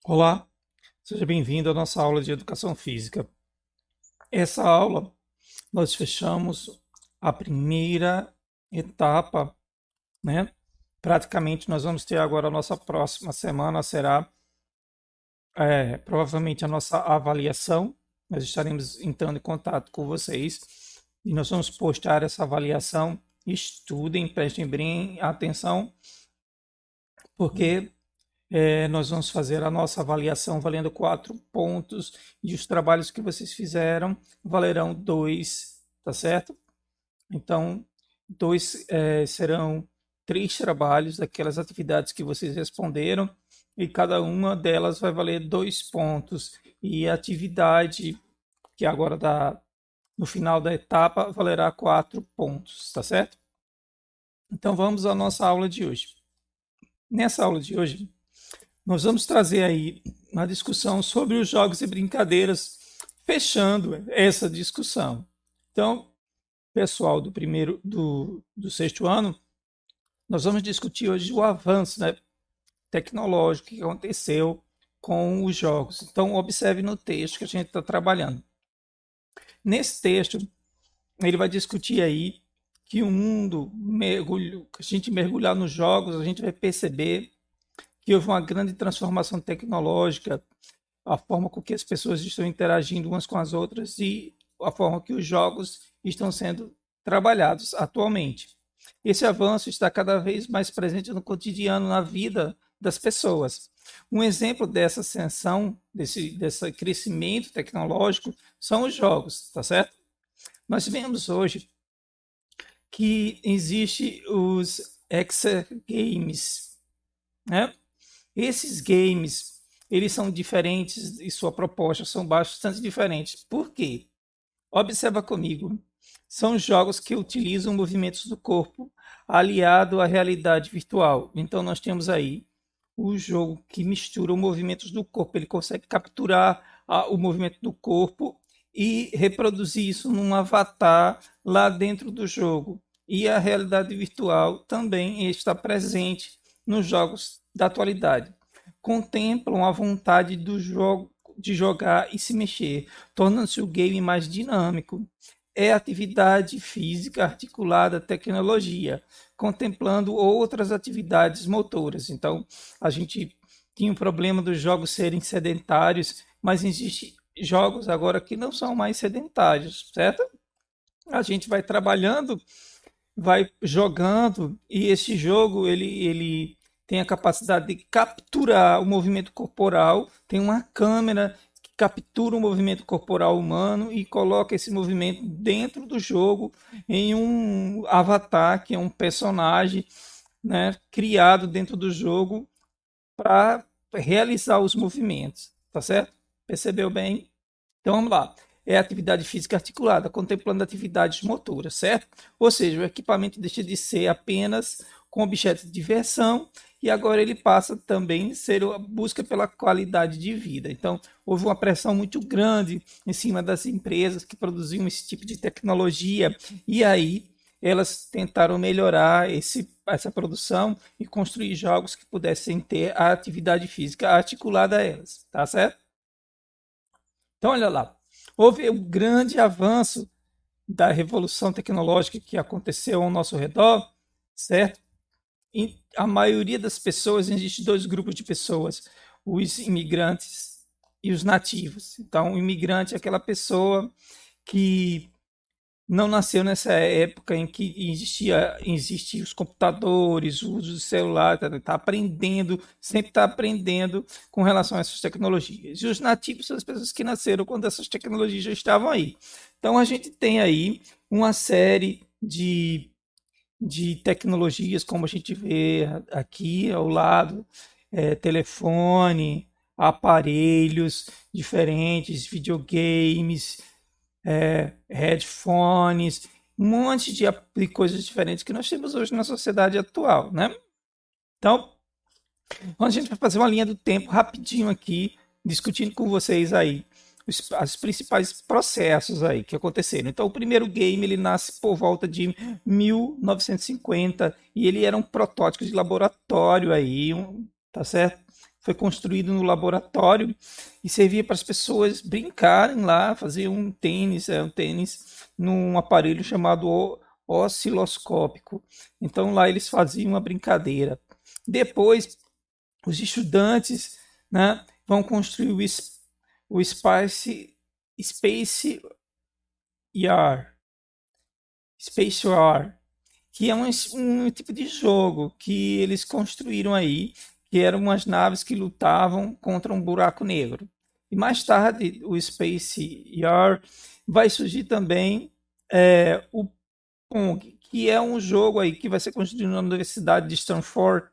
Olá, seja bem-vindo à nossa aula de Educação Física. Essa aula nós fechamos a primeira etapa, né? Praticamente nós vamos ter agora a nossa próxima semana será provavelmente a nossa avaliação. Nós estaremos entrando em contato com vocês e nós vamos postar essa avaliação. Estudem, prestem bem atenção, porque nós vamos fazer a nossa avaliação valendo 4 pontos e os trabalhos que vocês fizeram valerão 2, tá certo? Então, serão 3 trabalhos daquelas atividades que vocês responderam e cada uma delas vai valer 2 pontos. E a atividade que agora no final da etapa valerá 4 pontos, tá certo? Então vamos à nossa aula de hoje. Nessa aula de hoje, nós vamos trazer aí uma discussão sobre os jogos e brincadeiras, fechando essa discussão. Então, pessoal do sexto ano, nós vamos discutir hoje o avanço, né, tecnológico que aconteceu com os jogos. Então, observe no texto que a gente está trabalhando. Nesse texto, ele vai discutir aí que o mundo a gente mergulhar nos jogos, a gente vai perceber que houve uma grande transformação tecnológica, a forma com que as pessoas estão interagindo umas com as outras e a forma que os jogos estão sendo trabalhados atualmente. Esse avanço está cada vez mais presente no cotidiano, na vida das pessoas. Um exemplo dessa ascensão, desse crescimento tecnológico, são os jogos, tá certo? Nós vemos hoje que existe os Games, né? Esses games, eles são diferentes e sua proposta são bastante diferentes. Por quê? Observa comigo. São jogos que utilizam movimentos do corpo aliado à realidade virtual. Então nós temos aí o jogo que mistura os movimentos do corpo. Ele consegue capturar o movimento do corpo e reproduzir isso num avatar lá dentro do jogo. E a realidade virtual também está presente nos jogos da atualidade. Contemplam a vontade do jogo de jogar e se mexer, tornando-se o game mais dinâmico. É atividade física articulada à tecnologia, contemplando outras atividades motoras. Então, a gente tinha o problema dos jogos serem sedentários, mas existem jogos agora que não são mais sedentários, certo? A gente vai trabalhando, vai jogando e esse jogo ele tem a capacidade de capturar o movimento corporal, tem uma câmera que captura o movimento corporal humano e coloca esse movimento dentro do jogo em um avatar, que é um personagem, né, criado dentro do jogo para realizar os movimentos, tá certo? Percebeu bem? Então vamos lá. É atividade física articulada, contemplando atividades motoras, certo? Ou seja, o equipamento deixa de ser apenas com objeto de diversão e agora ele passa também a ser a busca pela qualidade de vida. Então, houve uma pressão muito grande em cima das empresas que produziam esse tipo de tecnologia e aí elas tentaram melhorar essa produção e construir jogos que pudessem ter a atividade física articulada a elas, tá certo? Então, olha lá, houve um grande avanço da revolução tecnológica que aconteceu ao nosso redor, certo? E a maioria das pessoas, existe 2 grupos de pessoas, os imigrantes e os nativos. Então, o imigrante é aquela pessoa que não nasceu nessa época em que existiam os computadores, o uso do celular, está aprendendo, sempre está aprendendo com relação a essas tecnologias. E os nativos são as pessoas que nasceram quando essas tecnologias já estavam aí. Então a gente tem aí uma série de tecnologias, como a gente vê aqui ao lado, telefone, aparelhos diferentes, videogames, headphones, um monte de coisas diferentes que nós temos hoje na sociedade atual, né? Então, a gente vai fazer uma linha do tempo rapidinho aqui, discutindo com vocês aí os principais processos aí que aconteceram. Então, o primeiro game ele nasce por volta de 1950 e ele era um protótipo de laboratório aí, tá certo? foi construído no laboratório e servia para as pessoas brincarem lá, fazer um tênis num aparelho chamado osciloscópico. Então lá eles faziam uma brincadeira. Depois, os estudantes, né, vão construir o Space Yard, Space War, que é um tipo de jogo que eles construíram aí, que eram umas naves que lutavam contra um buraco negro. E mais tarde, o Space Yard vai surgir também o Pong, que é um jogo aí que vai ser construído na Universidade de Stanford.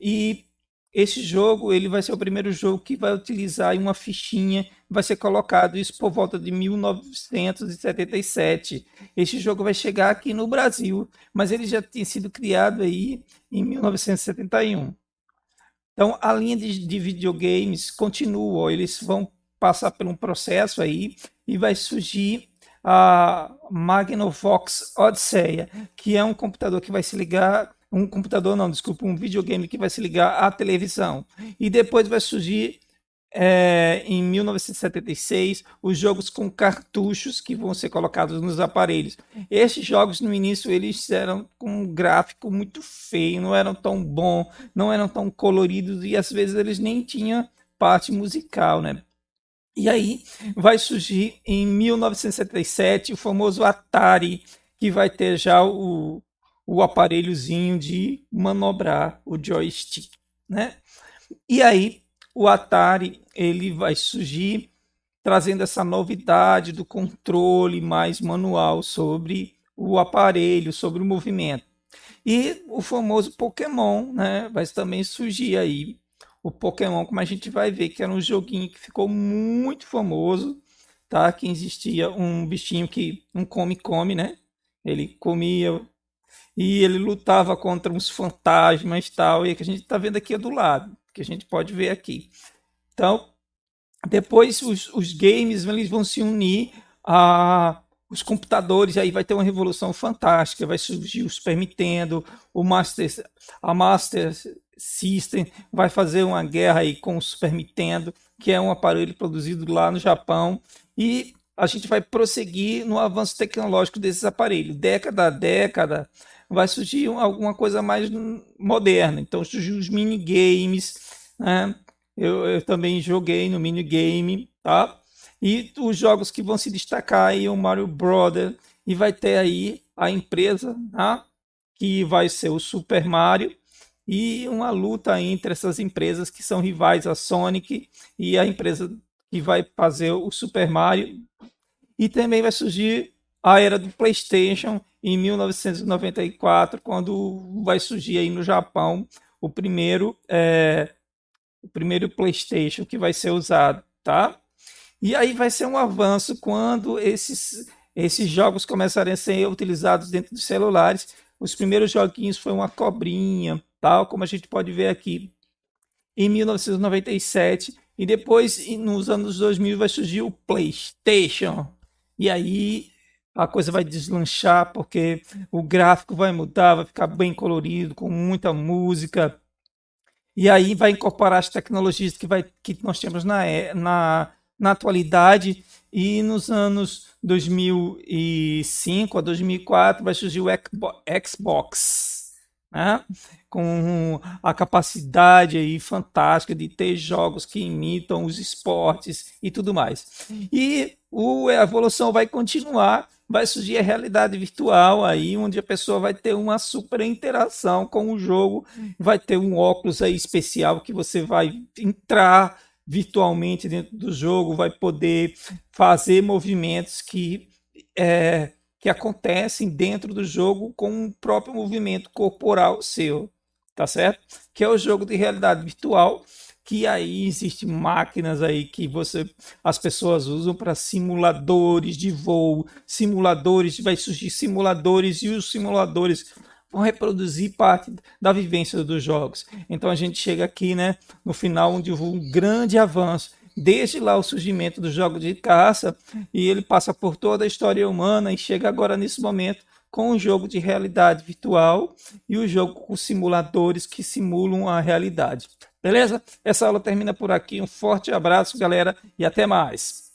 E esse jogo ele vai ser o primeiro jogo que vai utilizar uma fichinha, vai ser colocado isso por volta de 1977. Esse jogo vai chegar aqui no Brasil, mas ele já tinha sido criado aí em 1971. Então, a linha de videogames continua, eles vão passar por um processo aí e vai surgir a Magnavox Odyssey, que é um computador que vai se ligar, um computador não, desculpa, um videogame que vai se ligar à televisão. E depois vai surgir em 1976 os jogos com cartuchos que vão ser colocados nos aparelhos. Esses jogos no início eles eram com um gráfico muito feio, não eram tão bons, não eram tão coloridos e às vezes eles nem tinham parte musical, né? E aí vai surgir em 1977 o famoso Atari, que vai ter já o aparelhozinho de manobrar o joystick, né? E aí o Atari ele vai surgir trazendo essa novidade do controle mais manual sobre o aparelho, sobre o movimento. E o famoso Pokémon, né, vai também surgir aí. O Pokémon, como a gente vai ver, que era um joguinho que ficou muito famoso, tá? Que existia um bichinho que um come, né? Ele comia e ele lutava contra uns fantasmas e tal, e que a gente está vendo aqui do lado, que a gente pode ver aqui. Então, depois os games eles vão se unir a os computadores, aí vai ter uma revolução fantástica, vai surgir o Super Nintendo, a Master System vai fazer uma guerra aí com o Super Nintendo, que é um aparelho produzido lá no Japão, e a gente vai prosseguir no avanço tecnológico desses aparelhos. Década a década vai surgir alguma coisa mais moderna, então surgiu os minigames, né? Eu também joguei no minigame, tá? E os jogos que vão se destacar aí é o Mario Brothers, e vai ter aí a empresa, tá? Que vai ser o Super Mario, e uma luta entre essas empresas que são rivais, a Sonic e a empresa que vai fazer o Super Mario. E também vai surgir a era do PlayStation em 1994, quando vai surgir aí no Japão o primeiro PlayStation que vai ser usado, tá? E aí vai ser um avanço quando esses jogos começarem a ser utilizados dentro dos celulares. Os primeiros joguinhos foi uma cobrinha, tal, como a gente pode ver aqui, em 1997. E depois, nos anos 2000, vai surgir o PlayStation. E aí a coisa vai deslanchar, porque o gráfico vai mudar, vai ficar bem colorido, com muita música. E aí vai incorporar as tecnologias que nós temos na atualidade, e nos anos 2005 a 2004 vai surgir o Xbox, né? Com a capacidade aí fantástica de ter jogos que imitam os esportes e tudo mais. E a evolução vai continuar, vai surgir a realidade virtual aí, onde a pessoa vai ter uma super interação com o jogo, vai ter um óculos aí especial que você vai entrar virtualmente dentro do jogo, vai poder fazer movimentos que acontecem dentro do jogo com o próprio movimento corporal seu, tá certo? Que é o jogo de realidade virtual, que aí existem máquinas aí que as pessoas usam para simuladores de voo, vai surgir simuladores, e os simuladores vão reproduzir parte da vivência dos jogos. Então a gente chega aqui, né, no final, onde houve um grande avanço, desde lá o surgimento do jogo de caça, e ele passa por toda a história humana e chega agora nesse momento com o jogo de realidade virtual e o jogo com simuladores que simulam a realidade. Beleza? Essa aula termina por aqui. Um forte abraço, galera, e até mais.